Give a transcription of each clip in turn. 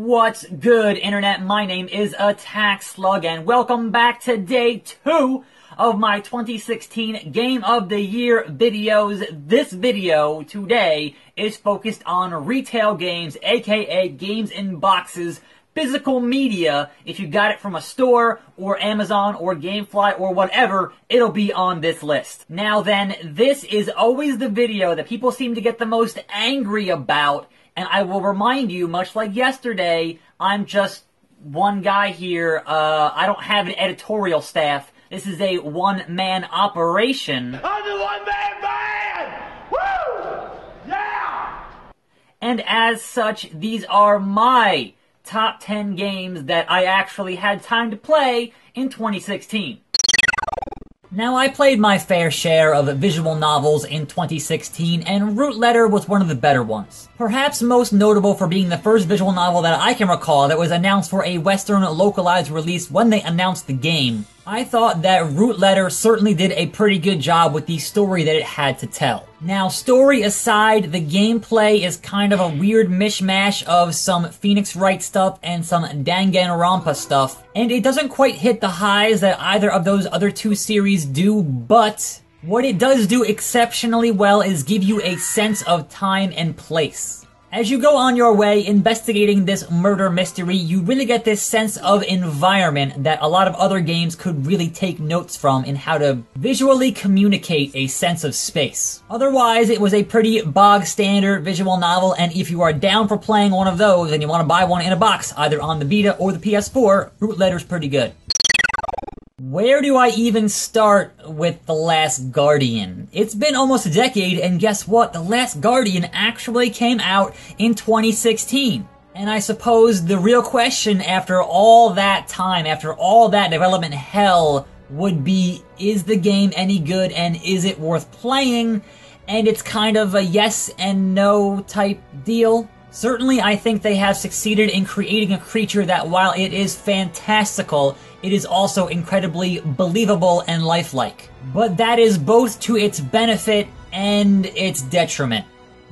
What's good, Internet? My name is attackslug, and welcome back to day 2 of my 2016 Game of the Year videos. This video today is focused on retail games, aka games in boxes, physical media. If you got it from a store, or Amazon, or Gamefly, or whatever, it'll be on this list. Now then, this is always the video that people seem to get the most angry about, and I will remind you, much like yesterday, I'm just one guy here. I don't have an editorial staff. This is a one-man operation. I'm the one-man band! Woo! Yeah! And as such, these are my top 10 games that I actually had time to play in 2016. Now, I played my fair share of visual novels in 2016, and Root Letter was one of the better ones. Perhaps most notable for being the first visual novel that I can recall that was announced for a Western localized release when they announced the game. I thought that Root Letter certainly did a pretty good job with the story that it had to tell. Now, story aside, the gameplay is kind of a weird mishmash of some Phoenix Wright stuff and some Danganronpa stuff, and it doesn't quite hit the highs that either of those other two series do, but what it does do exceptionally well is give you a sense of time and place. As you go on your way investigating this murder mystery, you really get this sense of environment that a lot of other games could really take notes from in how to visually communicate a sense of space. Otherwise, it was a pretty bog standard visual novel, and if you are down for playing one of those and you want to buy one in a box, either on the Vita or the PS4, Root Letter's pretty good. Where do I even start with The Last Guardian? It's been almost a decade, and guess what? The Last Guardian actually came out in 2016. And I suppose the real question after all that time, after all that development hell, would be, is the game any good and is it worth playing? And it's kind of a yes and no type deal. Certainly, I think they have succeeded in creating a creature that, while it is fantastical, it is also incredibly believable and lifelike. But that is both to its benefit and its detriment.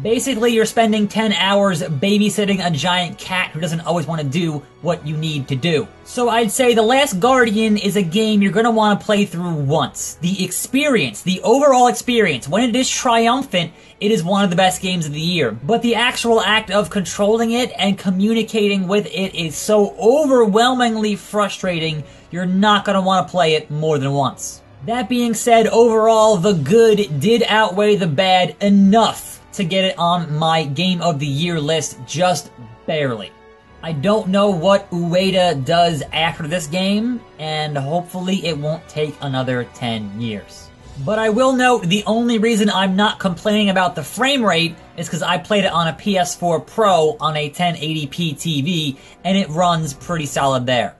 Basically, you're spending 10 hours babysitting a giant cat who doesn't always want to do what you need to do. So I'd say The Last Guardian is a game you're going to want to play through once. The experience, the overall experience, when it is triumphant, it is one of the best games of the year. But the actual act of controlling it and communicating with it is so overwhelmingly frustrating, you're not going to want to play it more than once. That being said, overall, the good did outweigh the bad enough to get it on my Game of the Year list, just barely. I don't know what Ueda does after this game, and hopefully it won't take another 10 years. But I will note, the only reason I'm not complaining about the frame rate is because I played it on a PS4 Pro on a 1080p TV, and it runs pretty solid there.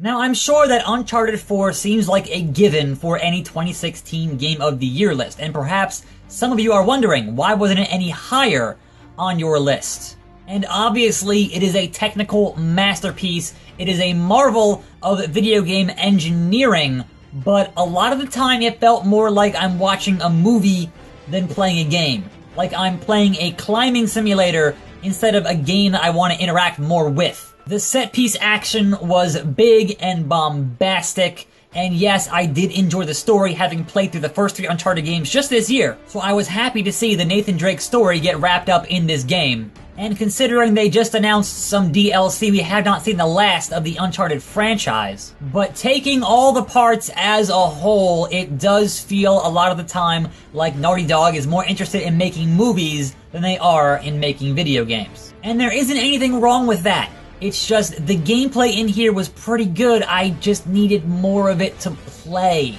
Now, I'm sure that Uncharted 4 seems like a given for any 2016 Game of the Year list, and perhaps some of you are wondering, why wasn't it any higher on your list? And obviously, it is a technical masterpiece, it is a marvel of video game engineering, but a lot of the time it felt more like I'm watching a movie than playing a game. Like I'm playing a climbing simulator instead of a game that I want to interact more with. The set-piece action was big and bombastic, and yes, I did enjoy the story, having played through the first 3 Uncharted games just this year, so I was happy to see the Nathan Drake story get wrapped up in this game. And considering they just announced some DLC, we have not seen the last of the Uncharted franchise. But taking all the parts as a whole, it does feel a lot of the time like Naughty Dog is more interested in making movies than they are in making video games. And there isn't anything wrong with that. It's just, the gameplay in here was pretty good, I just needed more of it to play.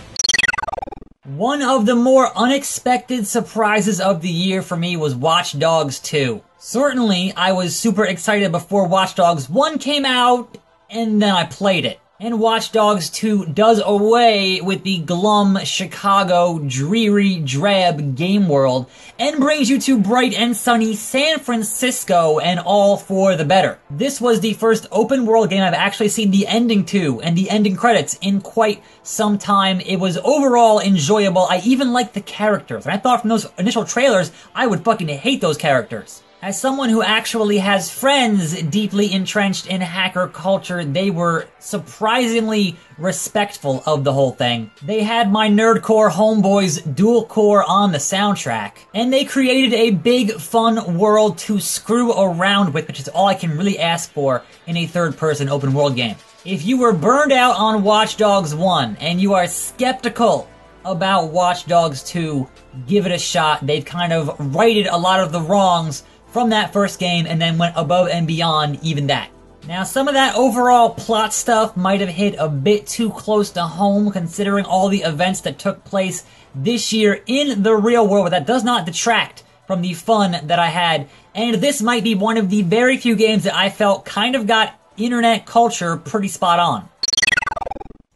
One of the more unexpected surprises of the year for me was Watch Dogs 2. Certainly, I was super excited before Watch Dogs 1 came out, and then I played it. And Watch Dogs 2 does away with the glum, Chicago, dreary, drab game world and brings you to bright and sunny San Francisco, and all for the better. This was the first open world game I've actually seen the ending to and the ending credits in quite some time. It was overall enjoyable. I even liked the characters. And I thought from those initial trailers, I would fucking hate those characters. As someone who actually has friends deeply entrenched in hacker culture, they were surprisingly respectful of the whole thing. They had my nerdcore homeboys dual core on the soundtrack, and they created a big fun world to screw around with, which is all I can really ask for in a third-person open world game. If you were burned out on Watch Dogs 1 and you are skeptical about Watch Dogs 2, give it a shot. They've kind of righted a lot of the wrongs from that first game and then went above and beyond even that. Now, some of that overall plot stuff might have hit a bit too close to home considering all the events that took place this year in the real world, but that does not detract from the fun that I had. And this might be one of the very few games that I felt kind of got internet culture pretty spot on.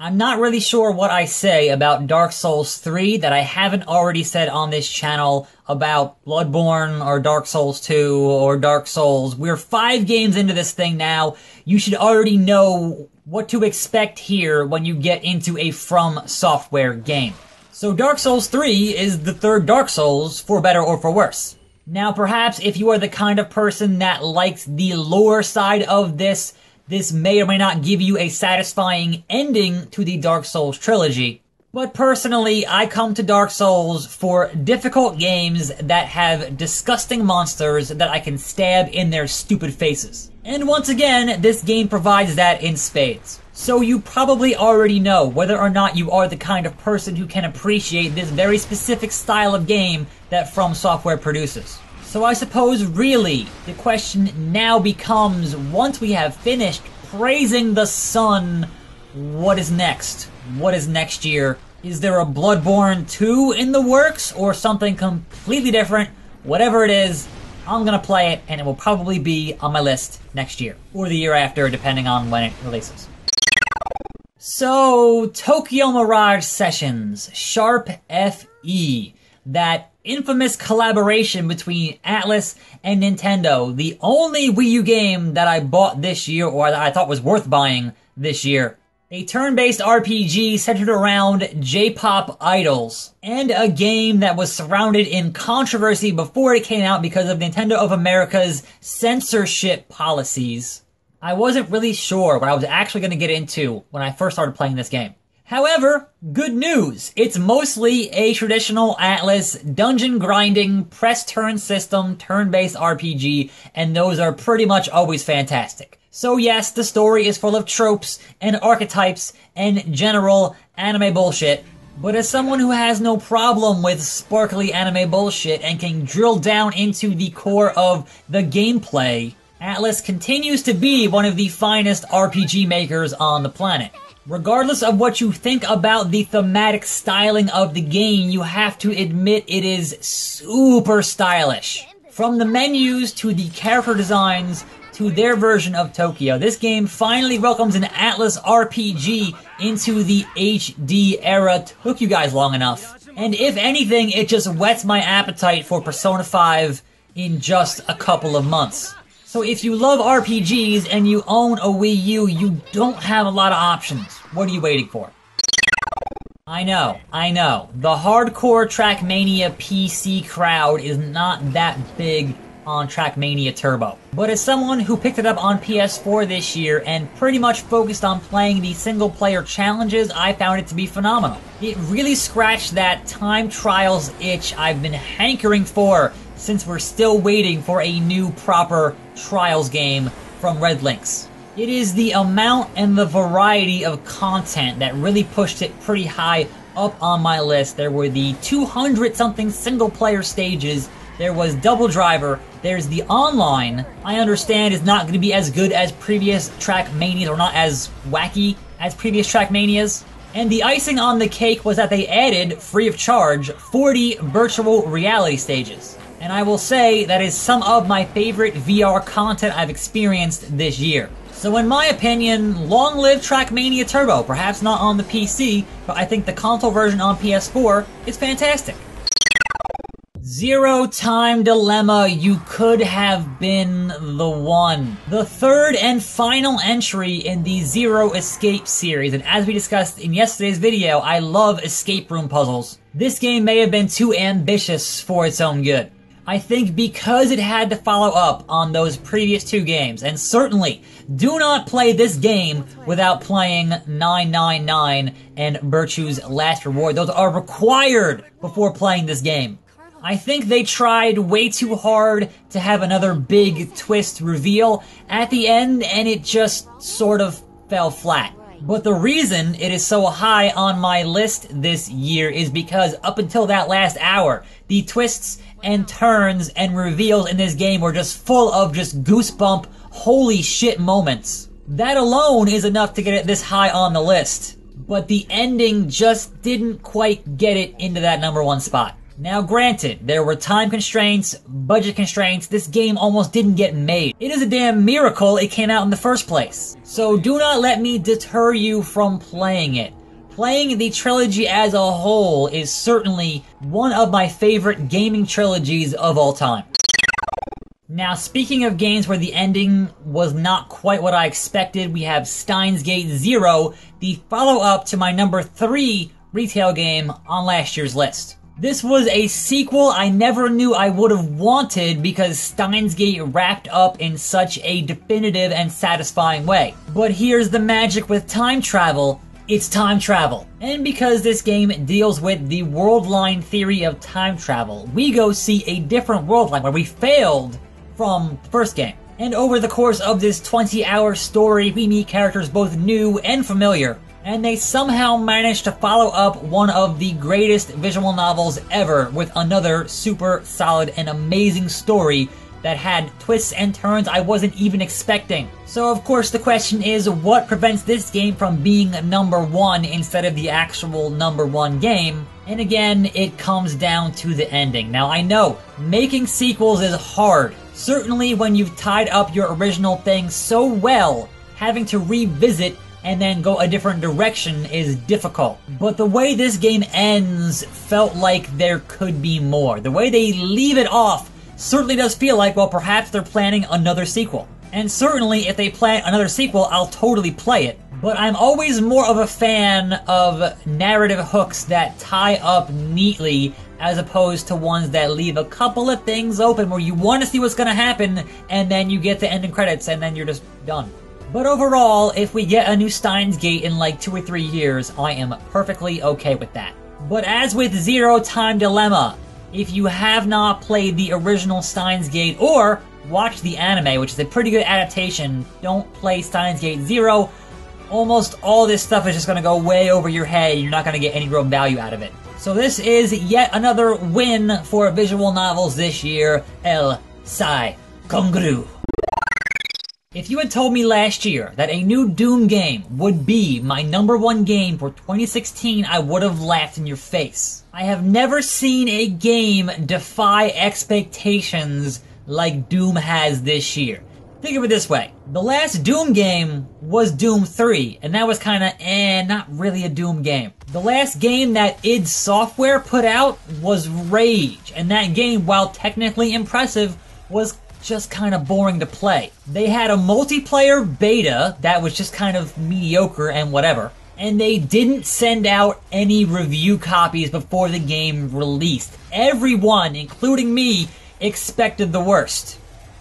I'm not really sure what I say about Dark Souls 3 that I haven't already said on this channel about Bloodborne or Dark Souls 2 or Dark Souls. We're 5 games into this thing now. You should already know what to expect here when you get into a From Software game. So Dark Souls 3 is the third Dark Souls, for better or for worse. Now perhaps if you are the kind of person that likes the lore side of this may or may not give you a satisfying ending to the Dark Souls trilogy. But personally, I come to Dark Souls for difficult games that have disgusting monsters that I can stab in their stupid faces. And once again, this game provides that in spades. So you probably already know whether or not you are the kind of person who can appreciate this very specific style of game that From Software produces. So I suppose really the question now becomes, once we have finished praising the sun, what is next? What is next year? Is there a Bloodborne 2 in the works or something completely different? Whatever it is, I'm gonna play it and it will probably be on my list next year or the year after, depending on when it releases. So, Tokyo Mirage Sessions, Sharp FE, that infamous collaboration between Atlus and Nintendo, the only Wii U game that I bought this year, or that I thought was worth buying this year. A turn-based RPG centered around J-pop idols, and a game that was surrounded in controversy before it came out because of Nintendo of America's censorship policies. I wasn't really sure what I was actually going to get into when I first started playing this game. However, good news. It's mostly a traditional Atlus dungeon grinding, press turn system, turn-based RPG, and those are pretty much always fantastic. So yes, the story is full of tropes and archetypes and general anime bullshit, but as someone who has no problem with sparkly anime bullshit and can drill down into the core of the gameplay, Atlus continues to be one of the finest RPG makers on the planet. Regardless of what you think about the thematic styling of the game, you have to admit it is super stylish. From the menus to the character designs to their version of Tokyo, this game finally welcomes an Atlus RPG into the HD era. Took you guys long enough. And if anything, it just whets my appetite for Persona 5 in just a couple of months. So if you love RPGs and you own a Wii U, you don't have a lot of options. What are you waiting for? I know. The hardcore Trackmania PC crowd is not that big on Trackmania Turbo. But as someone who picked it up on PS4 this year and pretty much focused on playing the single-player challenges, I found it to be phenomenal. It really scratched that time trials itch I've been hankering for since we're still waiting for a new proper Trials game from Red Lynx. It is the amount and the variety of content that really pushed it pretty high up on my list. There were the 200-something single-player stages, there was Double Driver, there's the online. I understand is not going to be as good as previous Trackmanias, or not as wacky as previous Trackmanias. And the icing on the cake was that they added, free of charge, 40 virtual reality stages. And I will say that is some of my favorite VR content I've experienced this year. So in my opinion, long live Trackmania Turbo. Perhaps not on the PC, but I think the console version on PS4 is fantastic. Zero Time Dilemma, you could have been the one. The third and final entry in the Zero Escape series, and as we discussed in yesterday's video, I love escape room puzzles. This game may have been too ambitious for its own good. I think because it had to follow up on those previous two games, and certainly do not play this game without playing 999 and Virtue's Last Reward. Those are required before playing this game. I think they tried way too hard to have another big twist reveal at the end, and it just sort of fell flat. But the reason it is so high on my list this year is because up until that last hour, the twists and turns and reveals in this game were just full of just goosebump, holy shit moments. That alone is enough to get it this high on the list. But the ending just didn't quite get it into that #1 spot. Now granted, there were time constraints, budget constraints, this game almost didn't get made. It is a damn miracle it came out in the first place. So do not let me deter you from playing it. Playing the trilogy as a whole is certainly one of my favorite gaming trilogies of all time. Now, speaking of games where the ending was not quite what I expected, we have Steins Gate Zero, the follow-up to my #3 retail game on last year's list. This was a sequel I never knew I would have wanted because Steins Gate wrapped up in such a definitive and satisfying way. But here's the magic with time travel. It's time travel. And because this game deals with the world line theory of time travel, we go see a different world line where we failed from the first game. And over the course of this 20-hour story, we meet characters both new and familiar, and they somehow managed to follow up one of the greatest visual novels ever with another super solid and amazing story that had twists and turns I wasn't even expecting. So of course the question is, what prevents this game from being #1 instead of the actual #1 game? And again, it comes down to the ending. Now I know, making sequels is hard. Certainly when you've tied up your original thing so well, having to revisit and then go a different direction is difficult. But the way this game ends felt like there could be more. The way they leave it off certainly does feel like, well, perhaps they're planning another sequel. And certainly, if they plan another sequel, I'll totally play it. But I'm always more of a fan of narrative hooks that tie up neatly as opposed to ones that leave a couple of things open where you want to see what's going to happen and then you get the ending credits and then you're just done. But overall, if we get a new Steins Gate in like 2 or 3 years, I am perfectly okay with that. But as with Zero Time Dilemma, if you have not played the original Steins Gate or watched the anime, which is a pretty good adaptation, don't play Steins Gate Zero. Almost all this stuff is just going to go way over your head. You're not going to get any real value out of it. So this is yet another win for visual novels this year. El Sai Kongru. If you had told me last year that a new Doom game would be my #1 game for 2016, I would have laughed in your face. I have never seen a game defy expectations like Doom has this year. Think of it this way. The last Doom game was Doom 3, and that was kinda, not really a Doom game. The last game that id Software put out was Rage, and that game, while technically impressive, was just kind of boring to play. They had a multiplayer beta that was just kind of mediocre and whatever, and they didn't send out any review copies before the game released. Everyone, including me, expected the worst.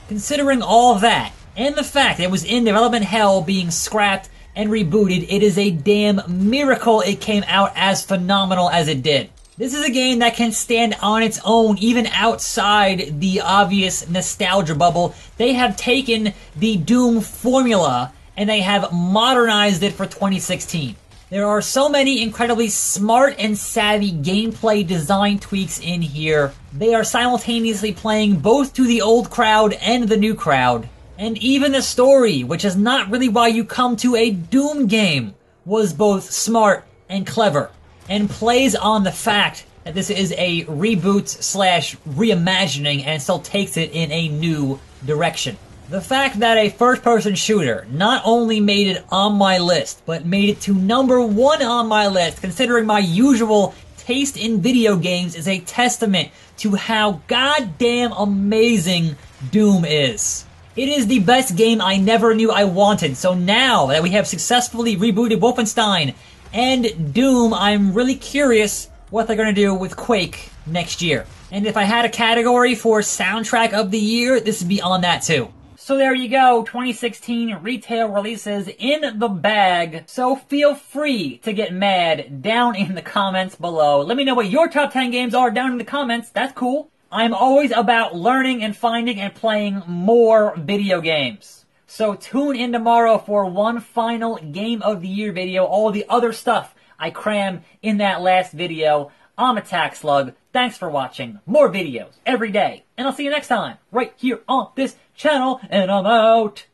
Considering all that, and the fact that it was in development hell being scrapped and rebooted, it is a damn miracle it came out as phenomenal as it did. This is a game that can stand on its own even outside the obvious nostalgia bubble. They have taken the Doom formula and they have modernized it for 2016. There are so many incredibly smart and savvy gameplay design tweaks in here. They are simultaneously playing both to the old crowd and the new crowd. And even the story, which is not really why you come to a Doom game, was both smart and clever, and plays on the fact that this is a reboot / reimagining and still takes it in a new direction. The fact that a first-person shooter not only made it on my list, but made it to #1 on my list, considering my usual taste in video games, is a testament to how goddamn amazing Doom is. It is the best game I never knew I wanted, so now that we have successfully rebooted Wolfenstein and Doom, I'm really curious what they're going to do with Quake next year. And if I had a category for soundtrack of the year, this would be on that too. So there you go, 2016 retail releases in the bag. So feel free to get mad down in the comments below. Let me know what your top 10 games are down in the comments. That's cool. I'm always about learning and finding and playing more video games. So tune in tomorrow for one final Game of the Year video. All the other stuff I cram in that last video. I'm attackslug. Thanks for watching. More videos every day. And I'll see you next time, right here on this channel, and I'm out.